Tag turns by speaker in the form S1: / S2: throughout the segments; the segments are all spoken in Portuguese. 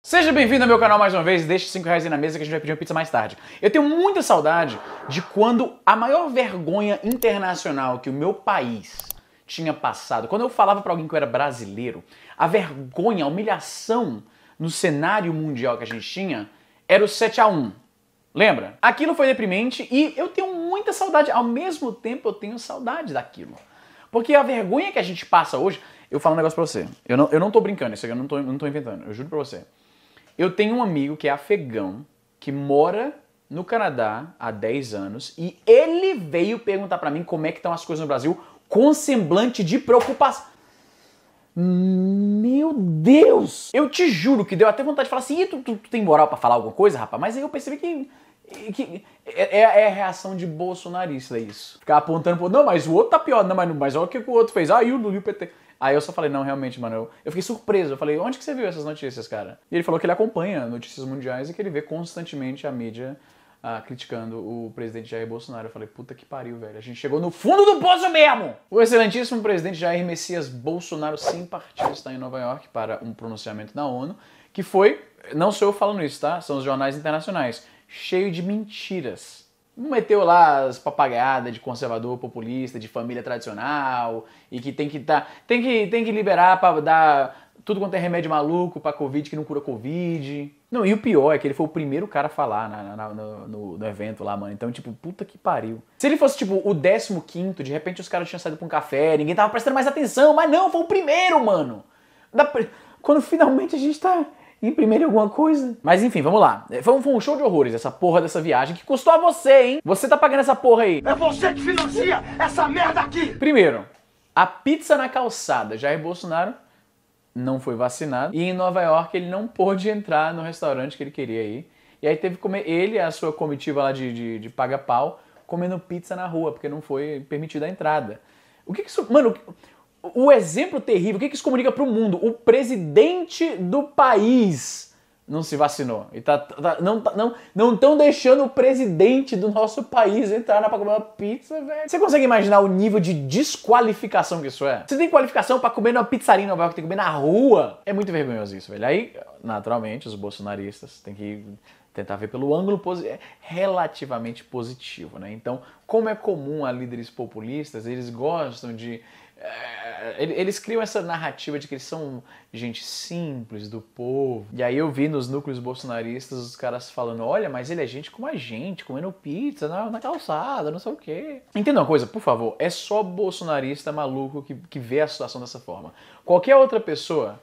S1: Seja bem-vindo ao meu canal mais uma vez, deixe R$5 aí na mesa que a gente vai pedir uma pizza mais tarde. Eu tenho muita saudade de quando a maior vergonha internacional que o meu país tinha passado, quando eu falava pra alguém que eu era brasileiro, a vergonha, a humilhação no cenário mundial que a gente tinha era o 7-1. Lembra? Aquilo foi deprimente e eu tenho muita saudade, ao mesmo tempo eu tenho saudade daquilo. Porque a vergonha que a gente passa hoje, eu falo um negócio pra você, eu não tô brincando, isso aqui eu não tô inventando, eu juro pra você. Eu tenho um amigo que é afegão, que mora no Canadá há 10 anos, e ele veio perguntar pra mim como é que estão as coisas no Brasil com semblante de preocupação. Meu Deus! Eu te juro que deu até vontade de falar assim, tu tem moral pra falar alguma coisa, rapaz? Mas aí eu percebi que é a reação de bolsonarista isso. Ficar apontando pro... Não, mas o outro tá pior. Não, mas olha o que o outro fez. Ah, e o PT... Aí eu só falei, não, realmente, mano, eu fiquei surpreso. Eu falei, onde que você viu essas notícias, cara? E ele falou que ele acompanha notícias mundiais e que ele vê constantemente a mídia criticando o presidente Jair Bolsonaro. Eu falei, puta que pariu, velho. A gente chegou no fundo do poço mesmo! O excelentíssimo presidente Jair Messias Bolsonaro, sem partido, está em Nova York para um pronunciamento na ONU, que foi, não sou eu falando isso, tá? São os jornais internacionais, cheio de mentiras. Meteu lá as papagaiadas de conservador populista, de família tradicional, e que tem que liberar pra dar tudo quanto é remédio maluco pra Covid, que não cura Covid. Não, e o pior é que ele foi o primeiro cara a falar no evento lá, mano. Então, tipo, puta que pariu. Se ele fosse, tipo, o 15º, de repente os caras tinham saído pra um café, ninguém tava prestando mais atenção, mas não, foi o primeiro, mano. Quando finalmente a gente tá... em primeiro alguma coisa. Mas enfim, vamos lá. Foi um show de horrores essa porra dessa viagem que custou a você, hein? Você tá pagando essa porra aí.
S2: É você que financia essa merda aqui!
S1: Primeiro, a pizza na calçada. Jair Bolsonaro não foi vacinado e em Nova York ele não pôde entrar no restaurante que ele queria ir. E aí teve que comer ele e a sua comitiva lá de paga-pau comendo pizza na rua, porque não foi permitida a entrada. O que isso... Mano... O exemplo terrível, o que isso comunica pro mundo? O presidente do país não se vacinou. E não estão deixando o presidente do nosso país entrar pra comer uma pizza, velho. Você consegue imaginar o nível de desqualificação que isso é? Você tem qualificação pra comer numa pizzaria em Nova York, tem que comer na rua. É muito vergonhoso isso, velho. Aí, naturalmente, os bolsonaristas têm que tentar ver pelo ângulo relativamente positivo, né? Então, como é comum a líderes populistas, eles gostam de... eles criam essa narrativa de que eles são gente simples, do povo. E aí eu vi nos núcleos bolsonaristas os caras falando, olha, mas ele é gente como a gente, comendo pizza na calçada, não sei o quê. Entenda uma coisa, por favor, é só bolsonarista maluco que vê a situação dessa forma. Qualquer outra pessoa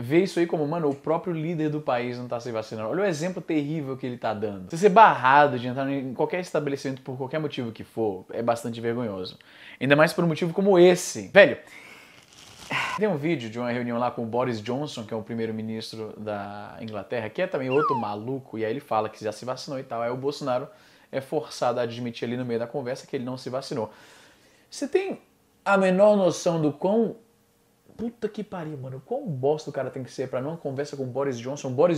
S1: vê isso aí como, mano, o próprio líder do país não tá se vacinando. Olha o exemplo terrível que ele tá dando. Você ser barrado de entrar em qualquer estabelecimento por qualquer motivo que for, é bastante vergonhoso. Ainda mais por um motivo como esse. Velho, tem um vídeo de uma reunião lá com o Boris Johnson, que é o primeiro-ministro da Inglaterra, que é também outro maluco, e aí ele fala que já se vacinou e tal. Aí o Bolsonaro é forçado a admitir ali no meio da conversa que ele não se vacinou. Você tem a menor noção do quão... Puta que pariu, mano. Quão bosta o cara tem que ser pra numa conversa com o Boris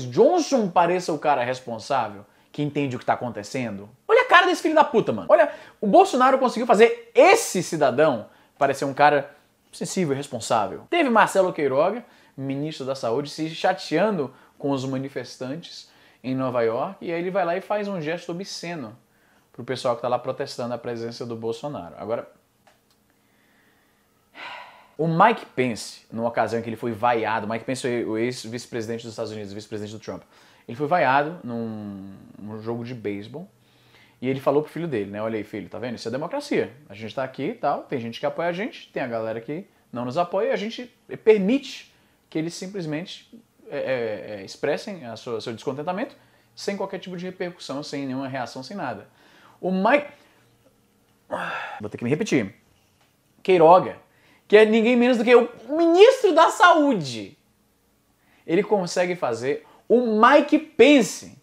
S1: Johnson pareça o cara responsável, que entende o que tá acontecendo? Olha a cara desse filho da puta, mano. Olha, o Bolsonaro conseguiu fazer esse cidadão parecer um cara sensível e responsável. Teve Marcelo Queiroga, ministro da Saúde, se chateando com os manifestantes em Nova York, e aí ele vai lá e faz um gesto obsceno pro pessoal que tá lá protestando a presença do Bolsonaro. Agora... o Mike Pence, numa ocasião em que ele foi vaiado, Mike Pence foi o ex-vice-presidente dos Estados Unidos, vice-presidente do Trump, ele foi vaiado num jogo de beisebol e ele falou pro filho dele, né, olha aí filho, tá vendo? Isso é democracia, a gente tá aqui e tal, tem gente que apoia a gente, tem a galera que não nos apoia e a gente permite que eles simplesmente expressem seu descontentamento sem qualquer tipo de repercussão, sem nenhuma reação, sem nada. O Mike... vou ter que me repetir. Queiroga, que é ninguém menos do que o ministro da Saúde. Ele consegue fazer o Mike Pence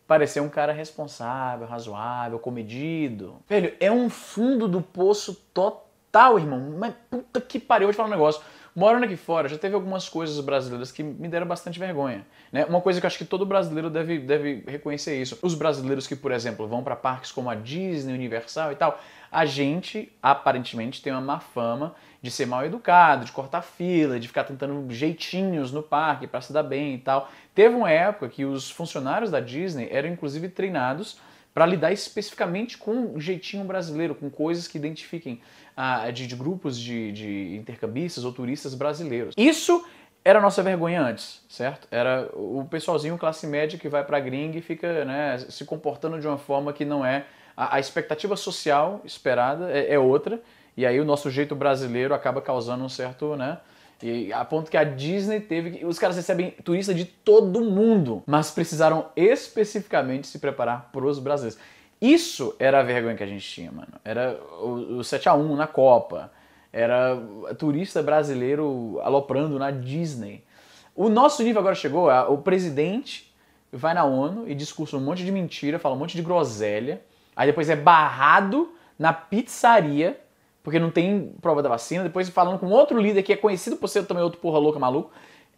S1: parecer um cara responsável, razoável, comedido. Velho, é um fundo do poço total, irmão. Mas puta que pariu, eu vou te falar um negócio. Morando aqui fora, já teve algumas coisas brasileiras que me deram bastante vergonha, né? Uma coisa que eu acho que todo brasileiro deve reconhecer isso. Os brasileiros que, por exemplo, vão para parques como a Disney, Universal e tal, a gente, aparentemente, tem uma má fama de ser mal educado, de cortar fila, de ficar tentando jeitinhos no parque para se dar bem e tal. Teve uma época que os funcionários da Disney eram inclusive treinados para lidar especificamente com o jeitinho brasileiro, com coisas que identifiquem de grupos de intercambistas ou turistas brasileiros. Isso era a nossa vergonha antes, certo? Era o pessoalzinho classe média que vai pra gringa e fica, né, se comportando de uma forma que não é... A expectativa social esperada é outra, e aí o nosso jeito brasileiro acaba causando um certo, né... E a ponto que a Disney teve... Os caras recebem turista de todo mundo, mas precisaram especificamente se preparar pros brasileiros. Isso era a vergonha que a gente tinha, mano. Era o 7-1 na Copa. Era turista brasileiro aloprando na Disney. O nosso nível agora chegou, o presidente vai na ONU e discursa um monte de mentira, fala um monte de groselha, aí depois é barrado na pizzaria, porque não tem prova da vacina, depois falando com outro líder que é conhecido por ser também outro porra louca maluco,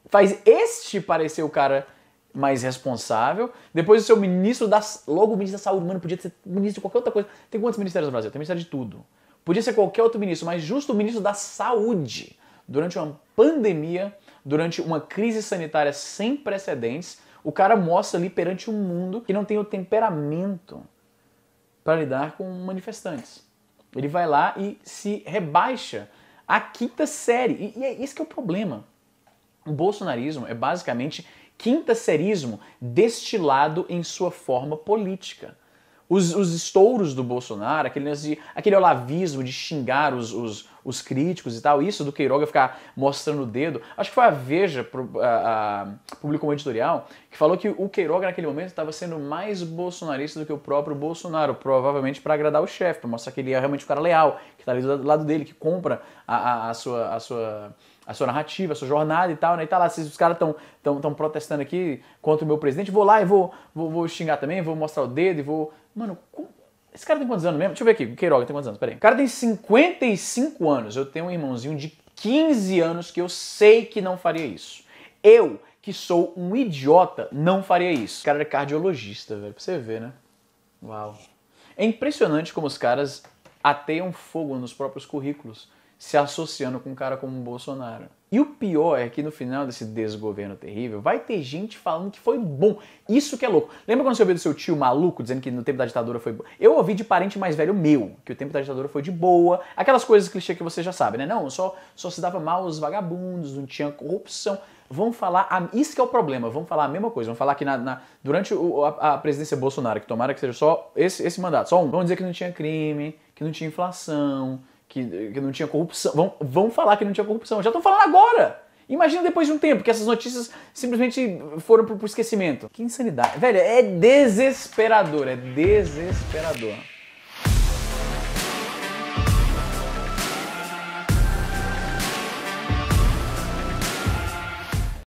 S1: faz este parecer o cara mais responsável, depois o seu ministro logo o ministro da saúde, mano, podia ser ministro de qualquer outra coisa. Tem quantos ministérios no Brasil? Tem ministério de tudo. Podia ser qualquer outro ministro, mas justo o ministro da saúde, durante uma pandemia, durante uma crise sanitária sem precedentes, o cara mostra ali perante um mundo que não tem o temperamento para lidar com manifestantes. Ele vai lá e se rebaixa à quinta série. E é isso que é o problema. O bolsonarismo é basicamente quinta-serismo destilado em sua forma política. Os estouros do Bolsonaro, aquele olavismo de xingar os críticos e tal, isso do Queiroga ficar mostrando o dedo. Acho que foi a Veja, publicou um editorial, que falou que o Queiroga naquele momento estava sendo mais bolsonarista do que o próprio Bolsonaro, provavelmente para agradar o chefe, para mostrar que ele é realmente um cara leal, que está ali do lado dele, que compra a sua narrativa, a sua jornada e tal, né? E tá lá, se os caras estão protestando aqui contra o meu presidente, vou lá e vou xingar também, vou mostrar o dedo e vou... Mano, esse cara tem quantos anos mesmo? Deixa eu ver aqui, o Queiroga tem quantos anos? Peraí. O cara tem 55 anos, eu tenho um irmãozinho de 15 anos que eu sei que não faria isso. Eu, que sou um idiota, não faria isso. O cara é cardiologista, velho, pra você ver, né? Uau. É impressionante como os caras ateiam fogo nos próprios currículos, se associando com um cara como o Bolsonaro. E o pior é que no final desse desgoverno terrível, vai ter gente falando que foi bom. Isso que é louco. Lembra quando você ouviu do seu tio maluco dizendo que no tempo da ditadura foi bom? Eu ouvi de parente mais velho meu, que o tempo da ditadura foi de boa. Aquelas coisas clichê que você já sabe, né? Não, só se dava mal os vagabundos, não tinha corrupção. Vão falar... Isso que é o problema. Vão falar a mesma coisa. Vão falar que durante a presidência Bolsonaro, que tomara que seja só esse mandato, só um, vão dizer que não tinha crime, que não tinha inflação, que não tinha corrupção. Vão falar que não tinha corrupção. Já estão falando agora! Imagina depois de um tempo que essas notícias simplesmente foram pro esquecimento. Que insanidade. Velho, é desesperador. É desesperador.